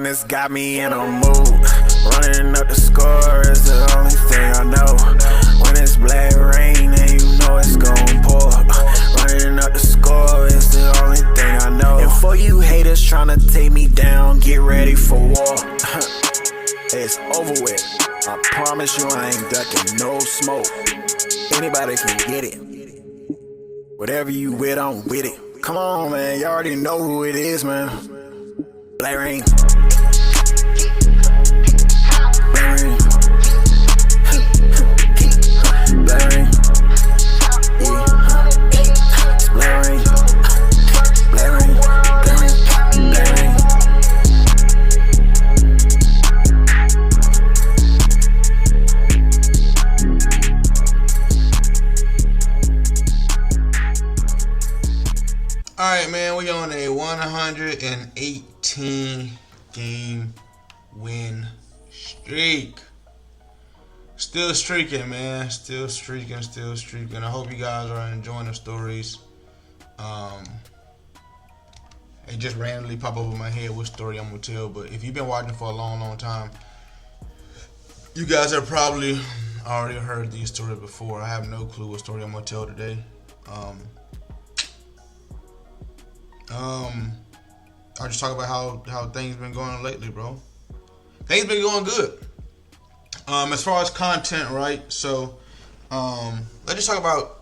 it's got me in a mood. Running up the score is the only thing I know. When it's Blackreign and you know it's gon' pour. Running up the score is the only thing I know. And for you haters tryna take me down, get ready for war. It's over with. I promise you I ain't ducking no smoke. Anybody can get it. Whatever you with, I'm with it. Come on, man. You already know who it is, man. Blackreign. Blackreign. Blackreign. Yeah. Blackreign. Blackreign. Blackreign. Alright, man, we on a 118 game win streak. Still streaking, man. Still streaking. I hope you guys are enjoying the stories. It just randomly pop over my head what story I'm gonna tell. But if you've been watching for a long time, you guys have probably already heard these stories before. I have no clue what story I'm gonna tell today. I'll just talk about how things been going lately, bro. Things been going good. As far as content, right? So, let's just talk about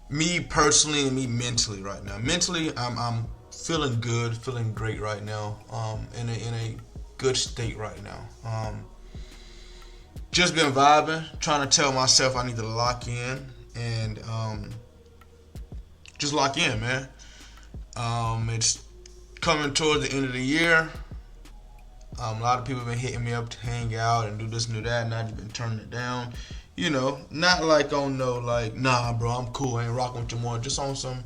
me personally and me mentally right now. Mentally, I'm feeling good, feeling great right now. In a good state right now. Just been vibing, trying to tell myself I need to lock in and just lock in, man. It's coming towards the end of the year. A lot of people have been hitting me up to hang out and do this and do that, and I've been turning it down. You know, not like on no like, nah, bro, I'm cool, I ain't rocking with you more. Just on some,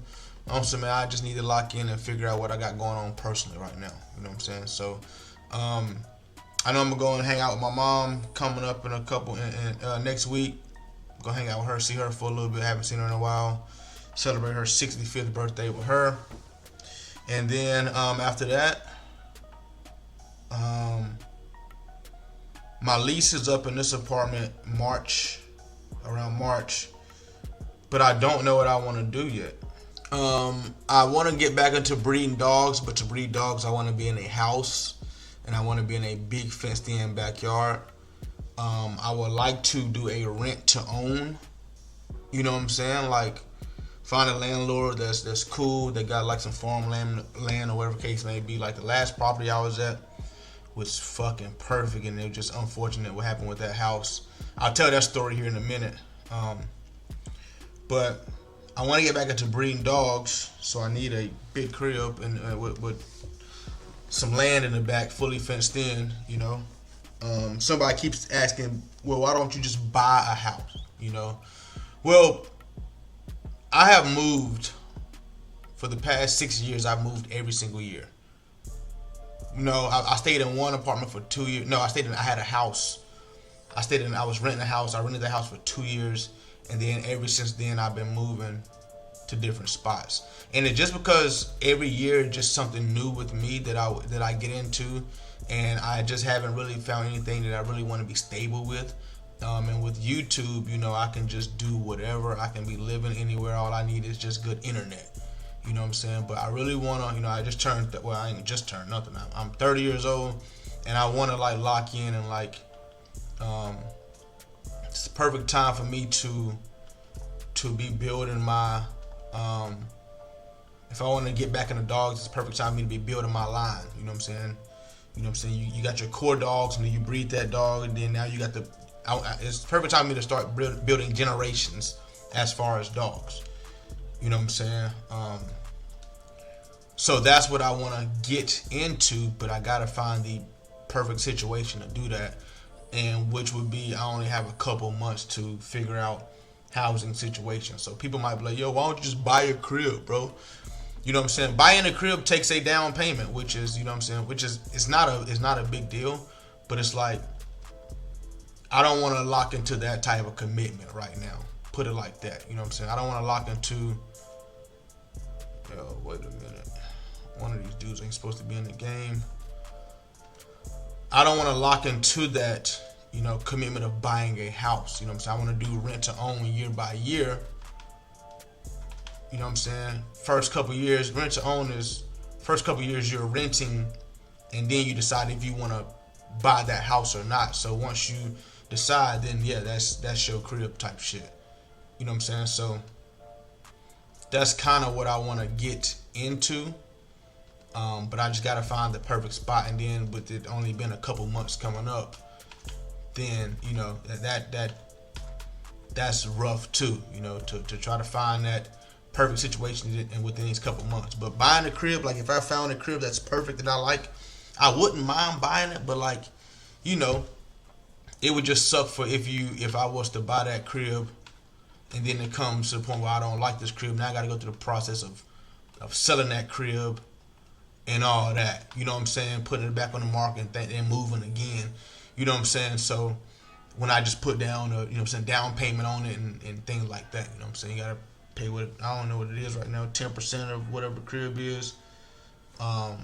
man, I just need to lock in and figure out what I got going on personally right now. You know what I'm saying? So, I know I'm gonna go and hang out with my mom coming up in a couple next week. Go hang out with her, see her for a little bit. Haven't seen her in a while. Celebrate her 65th birthday with her. And then after that, my lease is up in this apartment around March, but I don't know what I want to do yet. I want to get back into breeding dogs, but to breed dogs, I want to be in a house, and I want to be in a big fenced-in backyard. I would like to do a rent to own. You know what I'm saying? Like, find a landlord that's cool, that got like some farmland or whatever case may be. Like the last property I was at was fucking perfect, and it was just unfortunate what happened with that house. I'll tell that story here in a minute. But I want to get back into breeding dogs, so I need a big crib and with some land in the back, fully fenced in. You know, somebody keeps asking, well, why don't you just buy a house? You know, well, I have moved for the past 6 years. I've moved every single year. You know, I stayed in one apartment for 2 years. No, I had a house. I was renting a house. I rented the house for 2 years. And then ever since then, I've been moving to different spots. And it's just because every year is just something new with me that I get into. And I just haven't really found anything that I really want to be stable with. And with YouTube, you know, I can just do whatever. I can be living anywhere. All I need is just good internet. You know what I'm saying? But I really want to, you know, I ain't just turned nothing. I'm 30 years old, and I want to, like, lock in and, like, it's the perfect time for me to be building my, if I want to get back into dogs, it's the perfect time for me to be building my line. You know what I'm saying? You know what I'm saying? You got your core dogs, and then you breed that dog, and then now you got it's the perfect time for me to start building generations as far as dogs. You know what I'm saying? So that's what I want to get into, but I got to find the perfect situation to do that, and which would be I only have a couple months to figure out housing situation. So people might be like, yo, why don't you just buy a crib, bro? You know what I'm saying? Buying a crib takes a down payment, which is, you know what I'm saying, it's not a big deal, but it's like, I don't want to lock into that type of commitment right now. Put it like that. You know what I'm saying? I don't want to lock into, wait a minute. One of these dudes ain't supposed to be in the game. I don't want to lock into that, commitment of buying a house. You know what I'm saying? I want to do rent to own year by year. You know what I'm saying? First couple years, rent to own is first couple years you're renting, and then you decide if you want to buy that house or not. So once you decide, then yeah, that's your crib type shit. You know what I'm saying? So that's kind of what I want to get into. But I just gotta find the perfect spot, and then with it only been a couple months coming up, then that's rough too. To try to find that perfect situation and within these couple months. But buying a crib, like if I found a crib that's perfect that I like, I wouldn't mind buying it. But like, it would just suck for if I was to buy that crib, and then it comes to the point where I don't like this crib. Now I got to go through the process of selling that crib and all that. You know what I'm saying? Putting it back on the market and moving again. You know what I'm saying? So when I just put down down payment on it and things like that. You know what I'm saying? You got to pay what, I don't know what it is right now, 10% of whatever the crib is. Or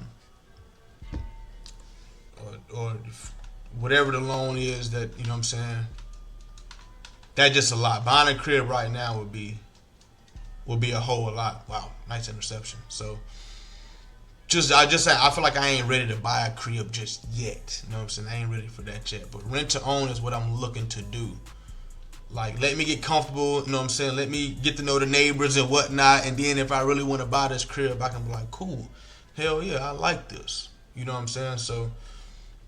whatever the loan is that, you know what I'm saying? That's just a lot. Buying a crib right now would be a whole lot. Wow, nice interception. So I feel like I ain't ready to buy a crib just yet. You know what I'm saying? I ain't ready for that yet. But rent to own is what I'm looking to do. Like, let me get comfortable, you know what I'm saying? Let me get to know the neighbors and whatnot. And then if I really want to buy this crib, I can be like, cool. Hell yeah, I like this. You know what I'm saying? So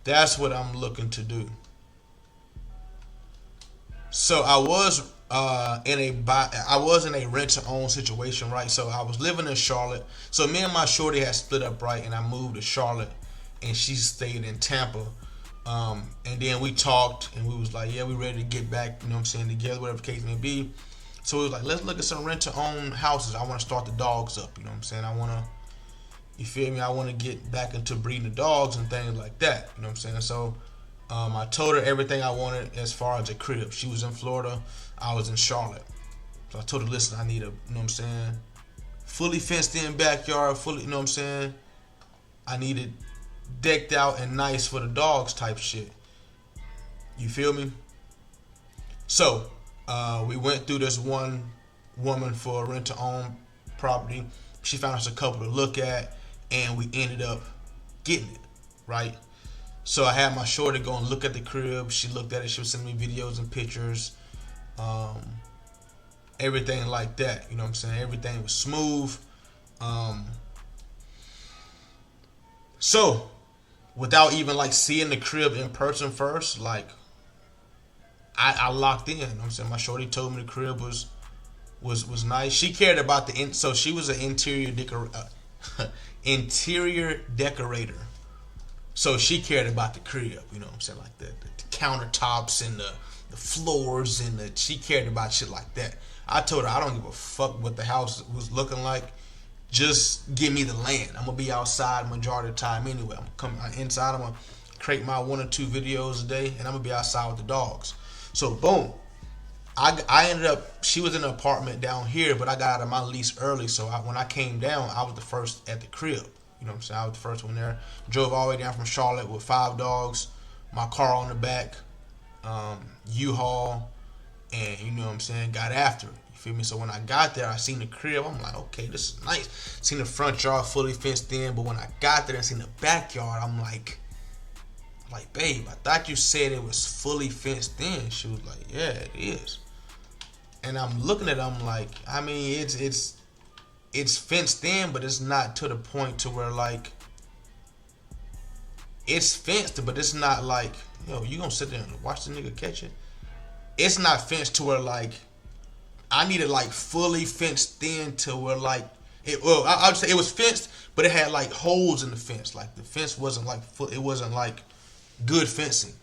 that's what I'm looking to do. So I was in a rent to own situation, right? So I was living in Charlotte. So me and my shorty had split up, right? And I moved to Charlotte, and she stayed in Tampa. And then we talked, and we was like, yeah, we ready to get back, you know what I'm saying, together, whatever the case may be. So we was like, let's look at some rent to own houses. I want to start the dogs up, you know what I'm saying? I want to get back into breeding the dogs and things like that, you know what I'm saying? So I told her everything I wanted as far as a crib. She was in Florida, I was in Charlotte. So I told her, listen, I need a, you know what I'm saying, fully fenced in backyard, fully, you know what I'm saying? I need it decked out and nice for the dogs type shit. You feel me? So we went through this one woman for a rent to own property. She found us a couple to look at, and we ended up getting it, right? So I had my shorty go and look at the crib. She looked at it. She was sending me videos and pictures, everything like that. You know what I'm saying? Everything was smooth. So without even like seeing the crib in person first, like I locked in. You know what I'm saying? My shorty told me the crib was nice. She cared about so she was an interior decorator. So she cared about the crib, you know what I'm saying, like the countertops and the floors and she cared about shit like that. I told her I don't give a fuck what the house was looking like. Just give me the land. I'm gonna be outside majority of the time anyway. I'm gonna come inside. I'm gonna create my 1 or 2 videos a day, and I'm gonna be outside with the dogs. So boom, I ended up. She was in an apartment down here, but I got out of my lease early. So when I came down, I was the first at the crib. You know what I'm saying? I was the first one there. Drove all the way down from Charlotte with 5 dogs, my car on the back, U-Haul, and you know what I'm saying? Got after it. You feel me? So when I got there, I seen the crib. I'm like, okay, this is nice. Seen the front yard fully fenced in, but when I got there and seen the backyard, I'm like, babe, I thought you said it was fully fenced in. She was like, yeah, it is. And I'm looking at it, I'm like, I mean, it's fenced in, but it's not to the point to where like it's fenced, but it's not like, you gonna sit there and watch the nigga catch it. It's not fenced to where like I need it like fully fenced in to where like it. Well, I would say it was fenced, but it had like holes in the fence. Like the fence wasn't like it wasn't like good fencing.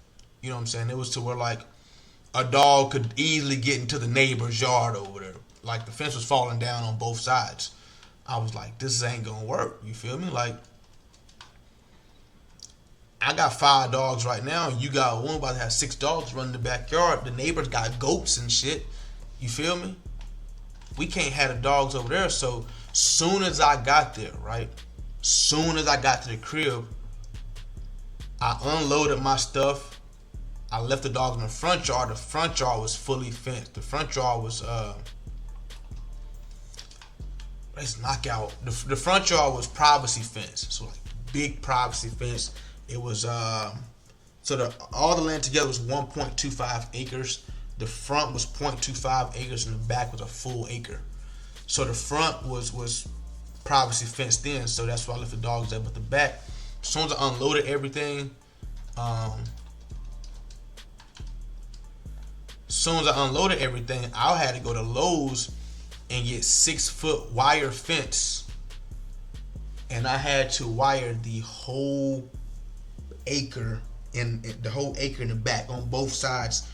You know what I'm saying? It was to where like a dog could easily get into the neighbor's yard over there. Like the fence was falling down on both sides. I was like, this ain't gonna work. You feel me? Like, I got 5 dogs right now. You got one about to have 6 dogs running the backyard. The neighbors got goats and shit. You feel me? We can't have the dogs over there. So soon as I got there, right? Soon as I got to the crib, I unloaded my stuff. I left the dogs in the front yard. The front yard was fully fenced. The front yard was let's knock out. The front yard was privacy fence. So like big privacy fence. It was all the land together was 1.25 acres. The front was 0.25 acres and the back was a full acre. So the front was privacy fenced in, so that's why I left the dogs there. But the back, as soon as I unloaded everything, I had to go to Lowe's and get 6-foot wire fence, and I had to wire the whole acre in the back on both sides,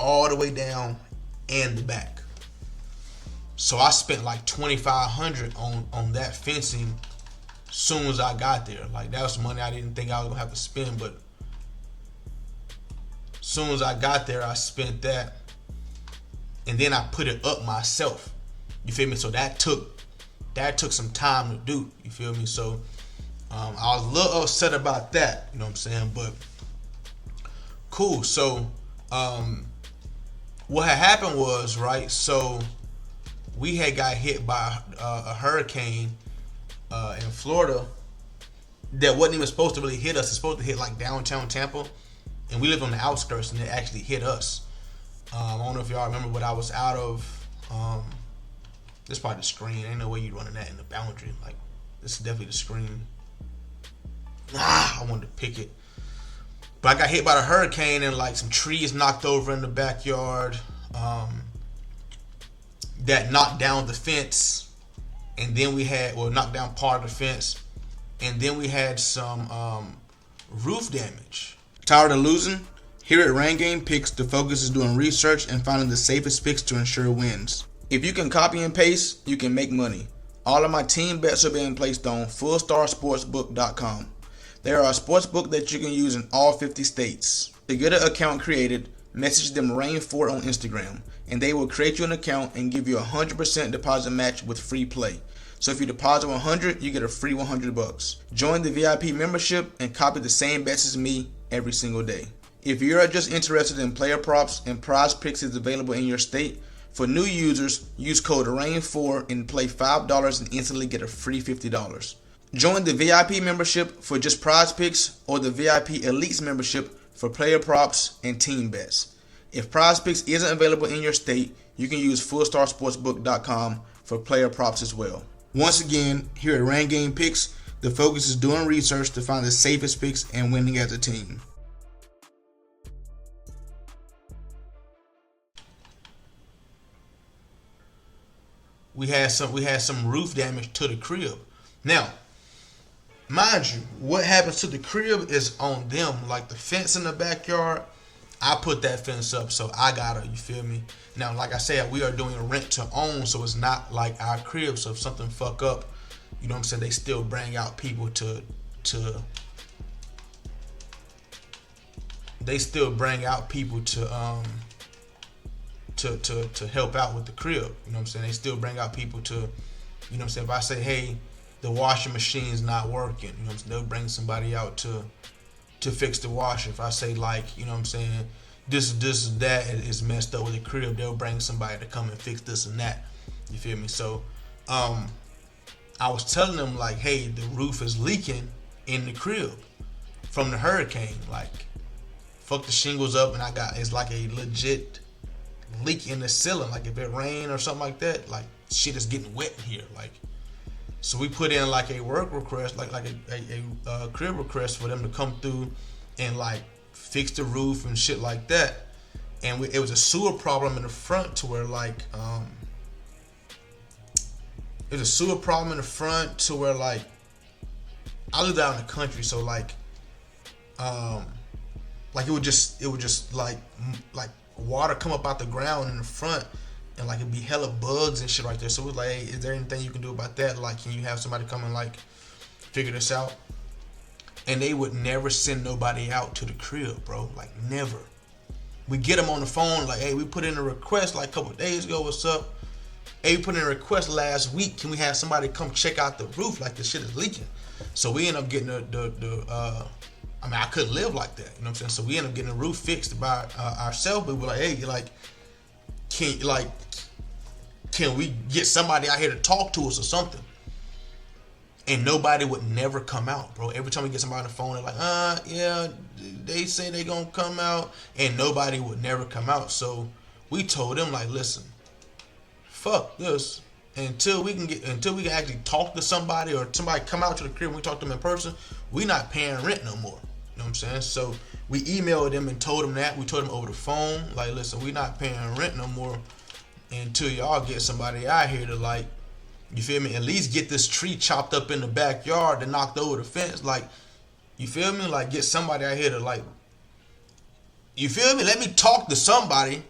all the way down and the back. So I spent like $2,500 on that fencing as soon as I got there. Like that was money I didn't think I was gonna have to spend, but as soon as I got there, I spent that, and then I put it up myself. You feel me? So that took some time to do. You feel me? So I was a little upset about that. You know what I'm saying? But cool. So what had happened was, right, so we had got hit by a hurricane in Florida that wasn't even supposed to really hit us. It's supposed to hit like downtown Tampa, and we live on the outskirts, and it actually hit us. I don't know if y'all remember, but I was out of this is probably the screen. Ain't no way you running that in the boundary. Like this is definitely the screen. I wanted to pick it, but I got hit by the hurricane, and like some trees knocked over in the backyard. That knocked down the fence, and then we had, knocked down part of the fence, and then we had some roof damage. Tired of losing? Here at Rain Game Picks, the focus is doing research and finding the safest picks to ensure wins. If you can copy and paste, you can make money. All of my team bets are being placed on fullstarsportsbook.com. They are a sports book that you can use in all 50 states. To get an account created, message them Rain4 on Instagram, and they will create you an account and give you a 100% deposit match with free play. So if you deposit $100, you get a free $100. Join the VIP membership and copy the same bets as me every single day. If you're just interested in player props and prize picks is available in your state, for new users, use code RAIN4 and play $5 and instantly get a free $50. Join the VIP membership for just prize picks or the VIP Elites membership for player props and team bets. If prize picks isn't available in your state, you can use fullstarsportsbook.com for player props as well. Once again, here at Rain Game Picks, the focus is doing research to find the safest picks and winning as a team. We had some roof damage to the crib. Now, mind you, what happens to the crib is on them. Like the fence in the backyard, I put that fence up, so I gotta, you feel me? Now, like I said, we are doing a rent to own, so it's not like our crib. So if something fuck up, you know what I'm saying, they still bring out people to help out with the crib. You know what I'm saying? They still bring out people to, you know what I'm saying? If I say, hey, the washing machine's not working, you know what I'm saying, they'll bring somebody out to fix the washer. If I say, like, you know what I'm saying, this that is messed up with the crib, they'll bring somebody to come and fix this and that. You feel me? So I was telling them, like, hey, the roof is leaking in the crib from the hurricane. Like, fuck the shingles up, and it's like a legit leak in the ceiling. Like if it rain or something like that, like shit is getting wet in here. Like, so we put in like a work request, like a crib request for them to come through and like fix the roof and shit like that. And it was a sewer problem in the front to where like it was a sewer problem in the front to where like I live out in the country, so like it would just like water come up out the ground in the front, and like it'd be hella bugs and shit right there. So it was like, hey, is there anything you can do about that? Like, can you have somebody come and like figure this out? And they would never send nobody out to the crib, bro. Like, never. We get them on the phone, like, hey, we put in a request like a couple of days ago. What's up? Hey, we put in a request last week. Can we have somebody come check out the roof? Like, the shit is leaking. So we end up getting I mean, I couldn't live like that. You know what I'm saying? So we ended up getting the roof fixed by ourselves. But we were like, hey, like, can we get somebody out here to talk to us or something? And nobody would never come out, bro. Every time we get somebody on the phone, they're like, yeah, they say they gonna come out, and nobody would never come out. So we told them, like, listen, fuck this. Until we can actually talk to somebody, or somebody come out to the crib and we talk to them in person, we not paying rent no more. You know what I'm saying? So we emailed them and told them that. We told them over the phone, like, listen, we not paying rent no more until y'all get somebody out here to, like, you feel me, at least get this tree chopped up in the backyard and knocked over the fence. Like, you feel me? Like, get somebody out here to, like, you feel me? Let me talk to somebody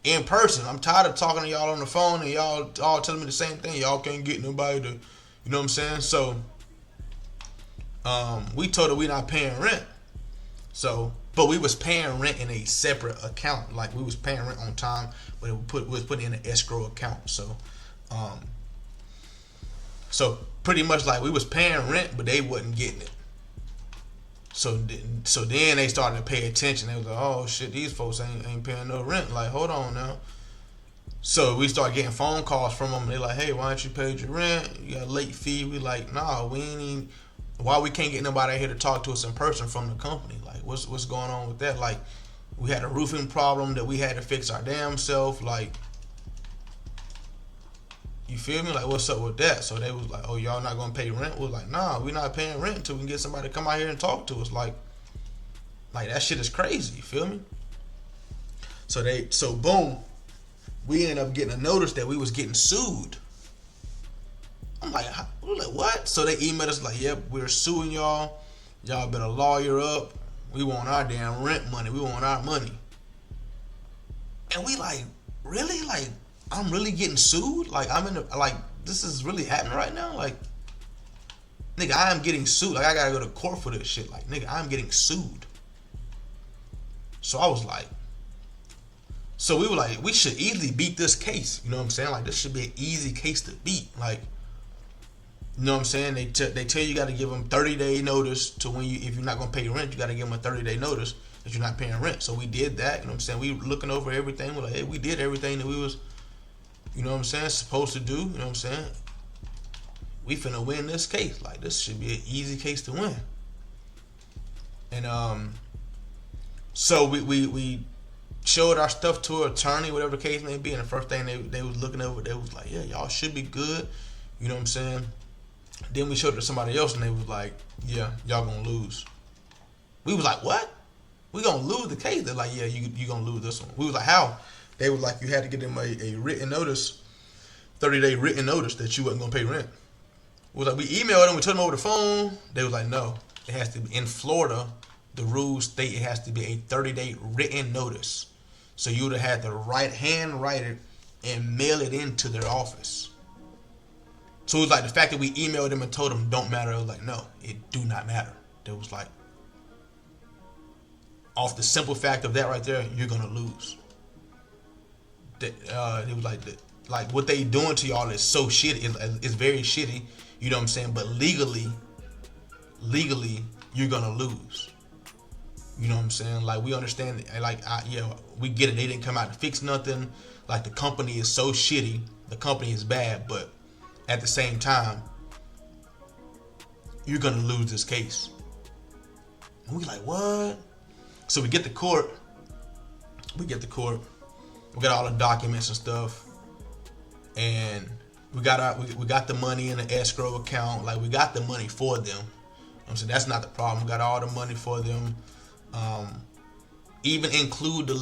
in person. I'm tired of talking to y'all on the phone and y'all all telling me the same thing. Y'all can't get nobody to, you know what I'm saying? So we told her we not paying rent. So, but we was paying rent in a separate account. Like, we was paying rent on time, but we was putting in an escrow account. So pretty much like we was paying rent, but they wasn't getting it. So then they started to pay attention. They was like, oh shit, these folks ain't paying no rent. Like, hold on now. So we started getting phone calls from them. They're like, hey, why don't you pay your rent? You got a late fee. We like, nah, we ain't even, why we can't get nobody out here to talk to us in person from the company? Like, what's going on with that? Like, we had a roofing problem that we had to fix our damn self. Like, you feel me? Like, what's up with that? So they was like, oh, y'all not gonna pay rent? We was like, nah, we not paying rent until we can get somebody to come out here and talk to us. Like that shit is crazy. You feel me? So boom, we ended up getting a notice that we was getting sued. I'm like, what? So they emailed us like, yep, we're suing y'all. Y'all better lawyer up. We want our damn rent money. We want our money. And we like, really? Like, I'm really getting sued? Like, this is really happening right now? Like, nigga, I am getting sued. Like, I gotta go to court for this shit. Like, nigga, I'm getting sued. So I was like, so we were like, we should easily beat this case. You know what I'm saying? Like, this should be an easy case to beat. Like, you know what I'm saying? They tell you gotta give them 30-day notice to when if you're not gonna pay your rent, you gotta give them a 30-day notice that you're not paying rent. So we did that. You know what I'm saying? We were looking over everything. We're like, hey, we did everything that we was, you know what I'm saying, supposed to do. You know what I'm saying? We finna win this case. Like, this should be an easy case to win. And so we showed our stuff to an attorney, whatever the case may be, and the first thing they was looking over, they was like, yeah, y'all should be good. You know what I'm saying? Then we showed it to somebody else, and they was like, yeah, y'all gonna lose. We was like, what? We gonna lose the case? They're like, yeah, you gonna lose this one. We was like, how? They was like, you had to get them a written notice, 30-day written notice that you wasn't gonna pay rent. We was like, we emailed them, we told them over the phone. They was like, no, it has to be in Florida. The rules state it has to be a 30-day written notice. So you would have had to hand write it and mail it into their office. So it was like the fact that we emailed them and told them don't matter. It was like, no, it do not matter. It was like, off the simple fact of that right there, you're gonna lose. It was like what they doing to y'all is so shitty. It's very shitty. You know what I'm saying? But legally, you're gonna lose. You know what I'm saying? Like, we understand. Like, we get it. They didn't come out to fix nothing. Like, the company is so shitty. The company is bad, but at the same time, you're gonna lose this case. And we like, what? So we get to court. We got all the documents and stuff, and we got the money in the escrow account. Like, we got the money for them. You know what I'm saying? That's not the problem. We got all the money for them. Even including the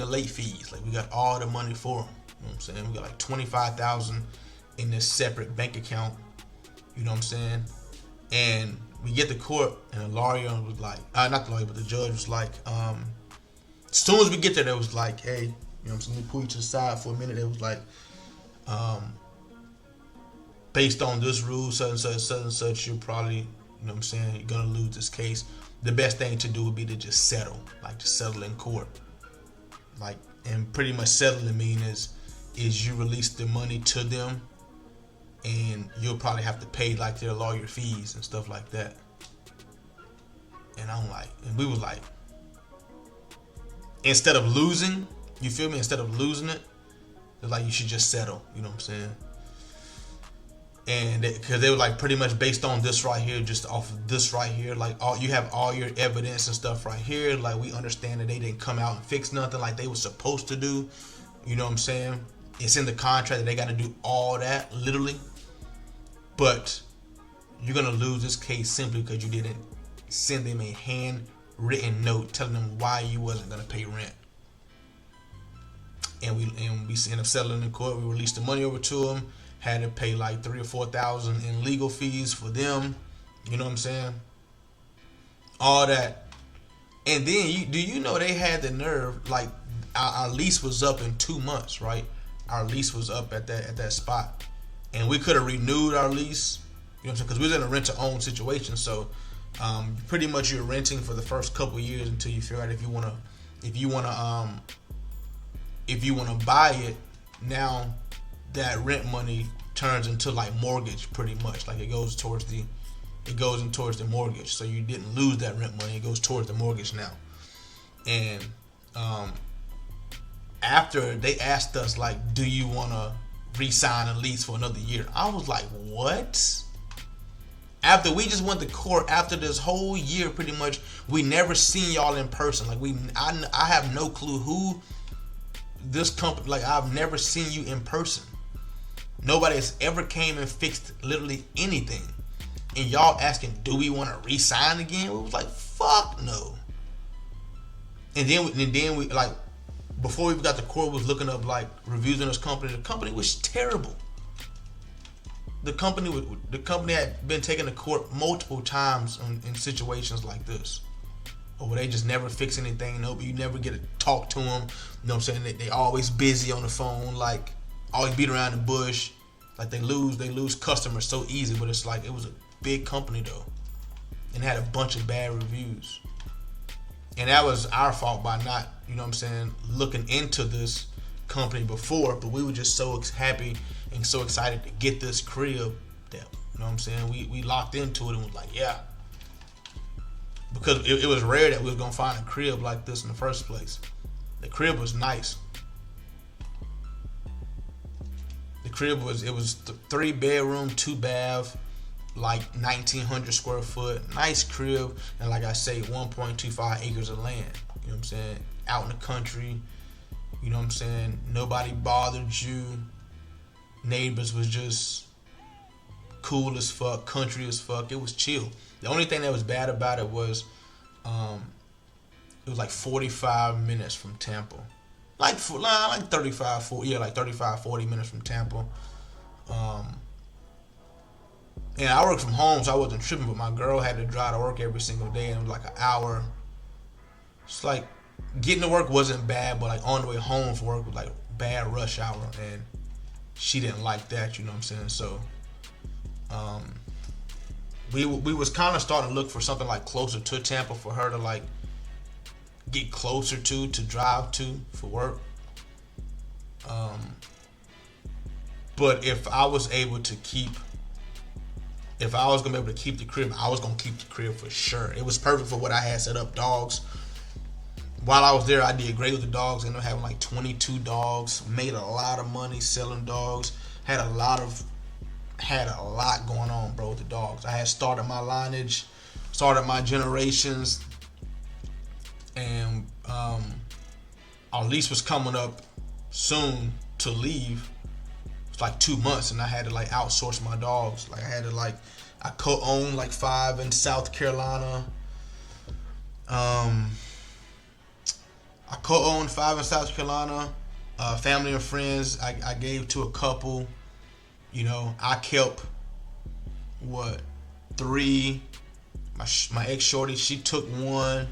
late fees. Like, we got all the money for them. You know what I'm saying? We got like $25,000 in this separate bank account. You know what I'm saying? And we get to court, and the lawyer was like, not the lawyer, but the judge was like, as soon as we get there, they was like, hey, you know what I'm saying, let me pull you to the side for a minute. It was like, based on this rule, such and such, you're probably, you know what I'm saying, you're gonna lose this case. The best thing to do would be to just settle, like to settle in court. Like, and pretty much settling means is you release the money to them, and you'll probably have to pay like their lawyer fees and stuff like that. And I'm like, and we was like, instead of losing, you feel me? Instead of losing it, it's like you should just settle. You know what I'm saying? And because they were like pretty much based on this right here, just off of this right here, like you have all your evidence and stuff right here. Like we understand that they didn't come out and fix nothing like they were supposed to do. You know what I'm saying? It's in the contract that they got to do all that, literally. But you're gonna lose this case simply because you didn't send them a handwritten note telling them why you wasn't gonna pay rent. And we end up settling in court. We released the money over to them. Had to pay like $3,000 or $4,000 in legal fees for them. You know what I'm saying? All that. And then do you know they had the nerve, like our lease was up in 2 months, right? Our lease was up at that spot. And we could have renewed our lease, you know what I'm saying? Because we was in a rent-to-own situation. So pretty much you're renting for the first couple years until you figure out if you wanna buy it. Now that rent money turns into like mortgage, pretty much. Like it goes towards the mortgage. So you didn't lose that rent money. It goes towards the mortgage now. And after they asked us like, do you want to re-sign a lease for another year? I was like, what? After we just went to court, after this whole year, pretty much, we never seen y'all in person. Like I have no clue who this company. Like I've never seen you in person. Nobody has ever came and fixed literally anything. And y'all asking, do we want to re-sign again? We was like, fuck no. And then we like, before we got to court, was looking up like reviews on this company. The company was terrible. The company had been taken to court multiple times in situations like this, or they just never fix anything. You never get to talk to them. You know what I'm saying? They always busy on the phone, like always beat around the bush. Like they lose customers so easy. But it's like it was a big company though, and had a bunch of bad reviews. And that was our fault by not, you know what I'm saying, looking into this company before. But we were just so happy and so excited to get this crib that, you know what I'm saying, we locked into it and was like, yeah. Because it was rare that we was going to find a crib like this in the first place. The crib was nice. The crib was 3 bedroom, 2 bath, like 1,900 square foot, nice crib, and like I say, 1.25 acres of land. You know what I'm saying? Out in the country. You know what I'm saying? Nobody bothered you. Neighbors was just cool as fuck, country as fuck. It was chill. The only thing that was bad about it was, it was like 45 minutes from Tampa. Like 35, 40 minutes from Tampa. And I worked from home, so I wasn't tripping, but my girl had to drive to work every single day, and it was like an hour. It's like getting to work wasn't bad, but like on the way home from work was like bad rush hour, and she didn't like that, you know what I'm saying? So we was kind of starting to look for something like closer to Tampa for her to like get closer to drive to for work. But if I was gonna be able to keep the crib, I was gonna keep the crib for sure. It was perfect for what I had set up. Dogs. While I was there, I did great with the dogs. Ended up having like 22 dogs. Made a lot of money selling dogs. Had a lot going on, bro, with the dogs. I had started my lineage, started my generations, and our lease was coming up soon to leave. It's like 2 months, and I had to like outsource my dogs. Like I co-own like 5 in South Carolina. I co-owned 5 in South Carolina. Family and friends, I gave to a couple. You know, I kept 3. My ex shorty, she took 1,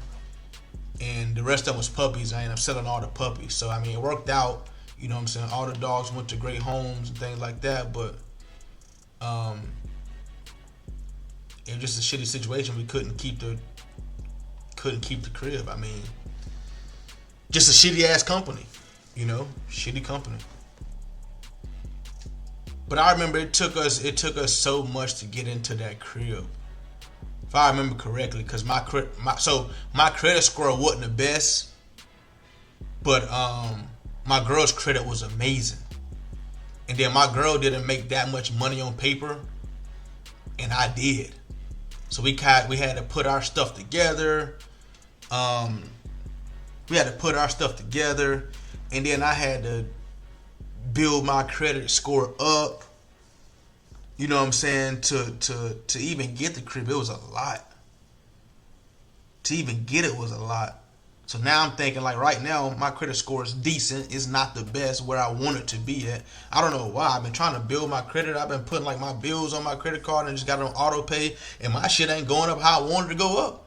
and the rest of them was puppies. I ended up selling all the puppies. So I mean, it worked out. You know what I'm saying? All the dogs went to great homes and things like that, but it was just a shitty situation. We couldn't keep the crib. I mean, just a shitty ass company, you know, shitty company. But I remember it took us so much to get into that crib. if I remember correctly, because my credit score wasn't the best, but my girl's credit was amazing. And then my girl didn't make that much money on paper, and I did. So we had to put our stuff together. And then I had to build my credit score up. You know what I'm saying? To even get the crib, it was a lot. To even get it was a lot. So now I'm thinking, like, right now my credit score is decent. It's not the best where I want it to be at. I don't know why. I've been trying to build my credit. I've been putting like my bills on my credit card and just got it on auto pay, and my shit ain't going up how I wanted to go up.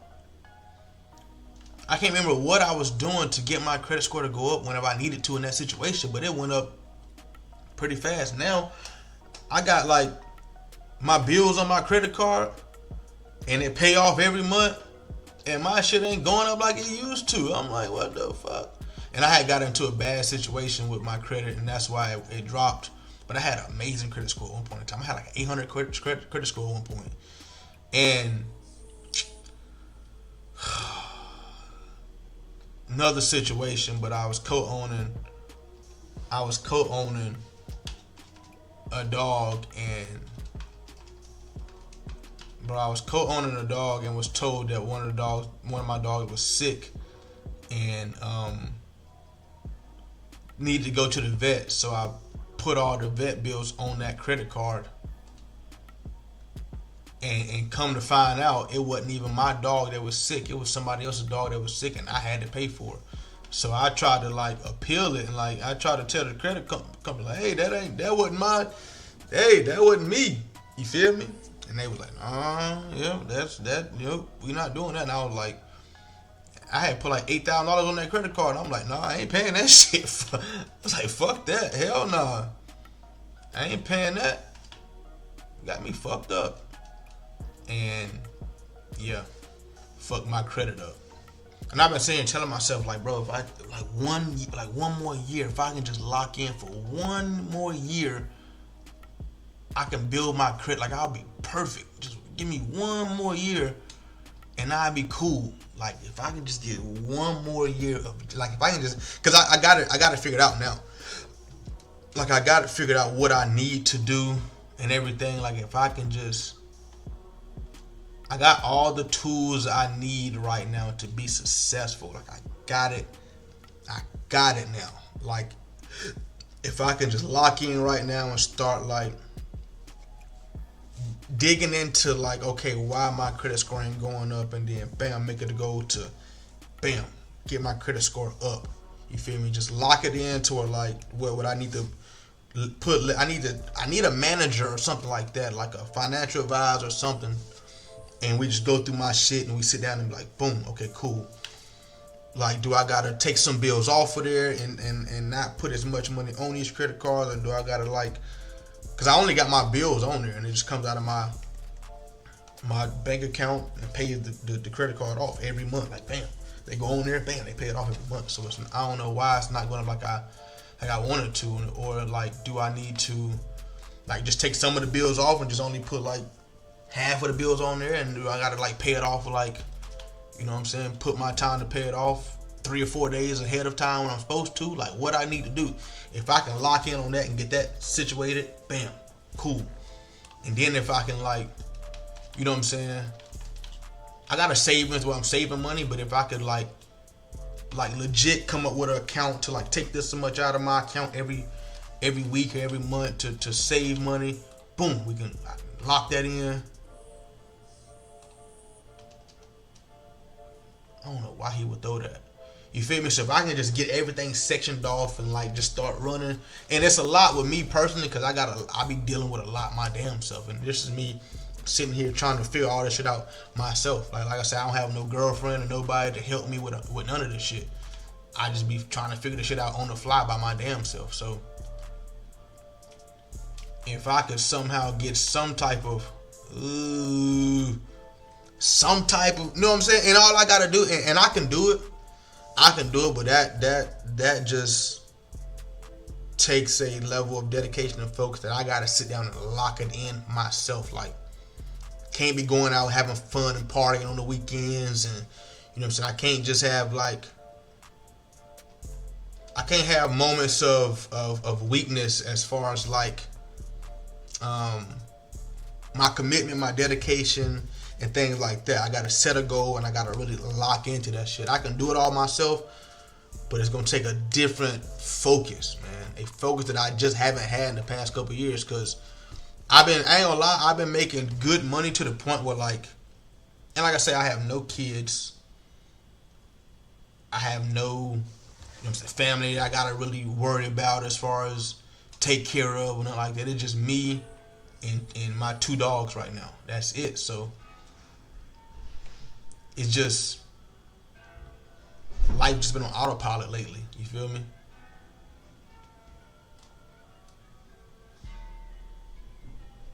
I can't remember what I was doing to get my credit score to go up whenever I needed to in that situation, but it went up pretty fast. Now I got like my bills on my credit card and it pay off every month, and my shit ain't going up like it used to. I'm like, what the fuck? And I had got into a bad situation with my credit, and that's why it dropped. But I had an amazing credit score at one point in time. I had like 800 credit score at one point. And another situation, but I was co-owning a dog, and was told that one of my dogs was sick and needed to go to the vet. So I put all the vet bills on that credit card, and come to find out, it wasn't even my dog that was sick. It was somebody else's dog that was sick, and I had to pay for it. So I tried to like appeal it, and like I tried to tell the credit company like, hey, that wasn't mine. Hey, that wasn't me. You feel me? And they was like, yeah, that's that. We not doing that. And I was like, I had put like $8,000 on that credit card. And I'm like, I ain't paying that shit. I was like, fuck that. Hell nah. I ain't paying that. Got me fucked up. And yeah, fuck my credit up. And I've been telling myself, like, bro, if I one more year, if I can just lock in for one more year, I can build my credit. Like, I'll be perfect. Just give me one more year, and I'll be cool. Like, if I can just get one more year of, like, if I can just, cause I got it figured out now. Like, I got it figured out what I need to do and everything. Like, if I can just, I got all the tools I need right now to be successful. Like, I got it now. Like, if I can just lock in right now and start like digging into like, okay, why my credit score ain't going up, and then bam, make it a goal to bam, get my credit score up. You feel me? Just lock it into where like what I need to put. I need a manager or something like that, like a financial advisor or something. And we just go through my shit and we sit down and be like, boom, okay, cool. Like, do I gotta take some bills off of there and not put as much money on these credit cards, or do I gotta like, cause I only got my bills on there and it just comes out of my bank account and pays the credit card off every month. Like, bam, they go on there, bam, they pay it off every month. So I don't know why it's not going up like I wanted to, or like, do I need to like just take some of the bills off and just only put like half of the bills on there, and do I gotta like pay it off like, you know what I'm saying, put my time to pay it off 3 or 4 days ahead of time when I'm supposed to? Like, what I need to do. If I can lock in on that and get that situated, bam, cool. And then if I can like, you know what I'm saying, I got a savings where I'm saving money, but if I could like legit come up with an account to like take this so much out of my account every week or every month to save money, boom, we can lock that in. I don't know why he would throw that. You feel me? So if I can just get everything sectioned off and like just start running, and it's a lot with me personally, because I be dealing with a lot my damn self, and this is me sitting here trying to figure all this shit out myself. Like I said, I don't have no girlfriend or nobody to help me with none of this shit. I just be trying to figure this shit out on the fly by my damn self. So if I could somehow get some type of, you know what I'm saying? And all I gotta do, and I can do it, but that just takes a level of dedication and focus that I gotta sit down and lock it in myself. Like, can't be going out having fun and partying on the weekends, and you know what I'm saying. I can't just have I can't have moments of weakness as far as like my commitment, my dedication, and things like that. I gotta set a goal and I gotta really lock into that shit. I can do it all myself, but it's gonna take a different focus, man. A focus that I just haven't had in the past couple of years, because I ain't gonna lie, I've been making good money to the point where like, and like I say, I have no kids. I have no, you know what I'm saying, family I gotta really worry about as far as take care of and like that. It's just me and my 2 dogs right now. That's it. So it's just, life just been on autopilot lately. You feel me?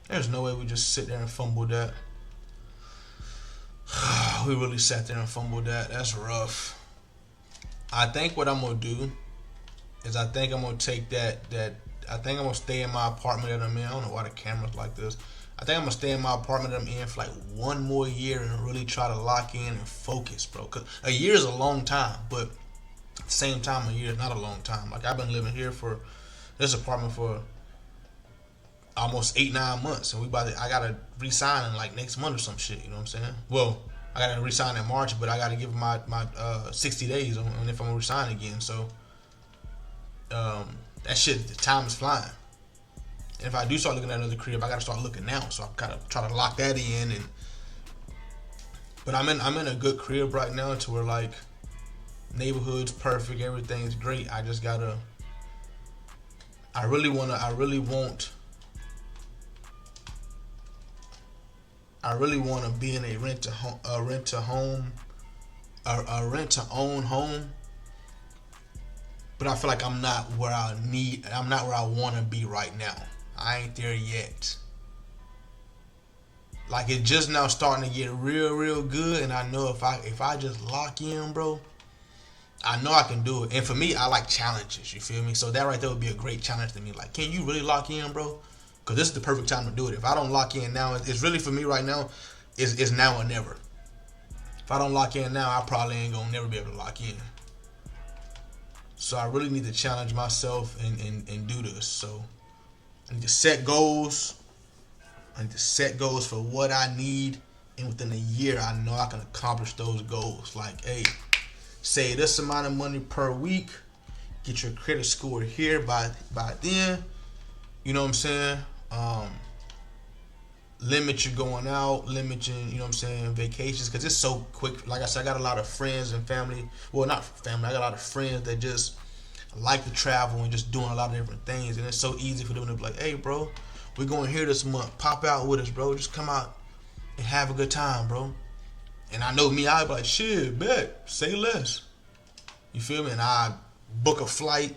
There's no way we just sit there and fumble that. We really sat there and fumbled that. That's rough. I think what I'm gonna do is I think I'm gonna take that I think I'm gonna stay in my apartment that I'm in. I don't know why the camera's like this. I think I'm gonna stay in my apartment that I'm in for like 1 more year and really try to lock in and focus, bro. Cause a year is a long time, but at the same time, a year is not a long time. Like, I've been living here for this apartment for almost 8-9 months, and I gotta resign in like next month or some shit. You know what I'm saying? Well, I gotta resign in March, but I gotta give my 60 days on if I'm gonna resign again. So that shit, the time is flying. And if I do start looking at another crib, I gotta start looking now. So I gotta try to lock that in. But I'm in a good crib right now, to where like neighborhood's perfect, everything's great. I just gotta. I really want to be in a rent to own home. But I feel like I'm not where I want to be right now. I ain't there yet. Like, it's just now starting to get real good, and I know if I just lock in, bro, I know I can do it. And for me, I like challenges, you feel me? So that right there would be a great challenge to me. Like, can you really lock in, bro? Because this is the perfect time to do it. If I don't lock in now, it's really, for me right now, it's now or never. If I don't lock in now, I probably ain't gonna never be able to lock in. So I really need to challenge myself and do this. So I need to set goals. I need to set goals for what I need, and within a year, I know I can accomplish those goals. Like, hey, save this amount of money per week, get your credit score here by then. You know what I'm saying? Limit your going out, limit your, you know what I'm saying, vacations, because it's so quick. Like I said, I got a lot of friends and family. Well, not family. I got a lot of friends that just like to travel and just doing a lot of different things, and it's so easy for them to be like, hey, bro, we're going here this month. Pop out with us, bro. Just come out and have a good time, bro. And I know me, I'd be like, shit, bet, say less. You feel me? And I book a flight,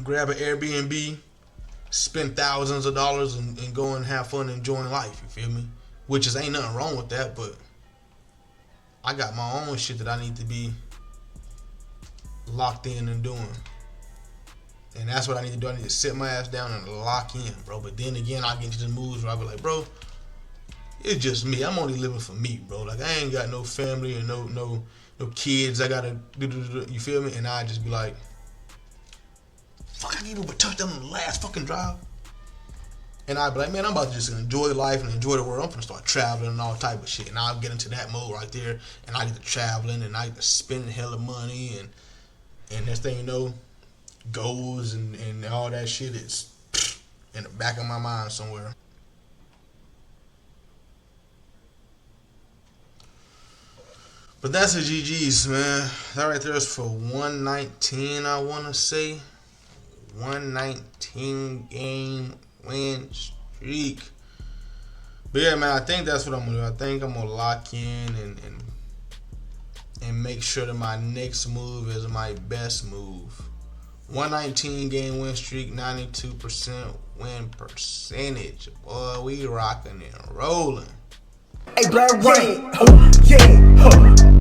grab an Airbnb, spend thousands of dollars and go and have fun enjoying life, you feel me? Which is ain't nothing wrong with that, but I got my own shit that I need to be locked in and doing. And that's what I need to do. I need to sit my ass down and lock in, bro. But then again, I get into the moods where I be like, bro, it's just me. I'm only living for me, bro. Like, I ain't got no family and no kids I gotta do, you feel me? And I just be like, fuck, I didn't even touch them on the last fucking drive. And I'd be like, man, I'm about to just enjoy life and enjoy the world. I'm gonna start traveling and all type of shit. And I'll get into that mode right there. And I get to traveling and I get to spending hella money. And next thing you know, goals and all that shit is in the back of my mind somewhere. But that's the GG's, man. That right there is for 119, I want to say. 119 game win streak. But yeah, man, I think that's what I'm going to do. I think I'm going to lock in and make sure that my next move is my best move. 119 game win streak, 92% win percentage. Boy, we rocking and rolling. Hey, Blackreign, yeah.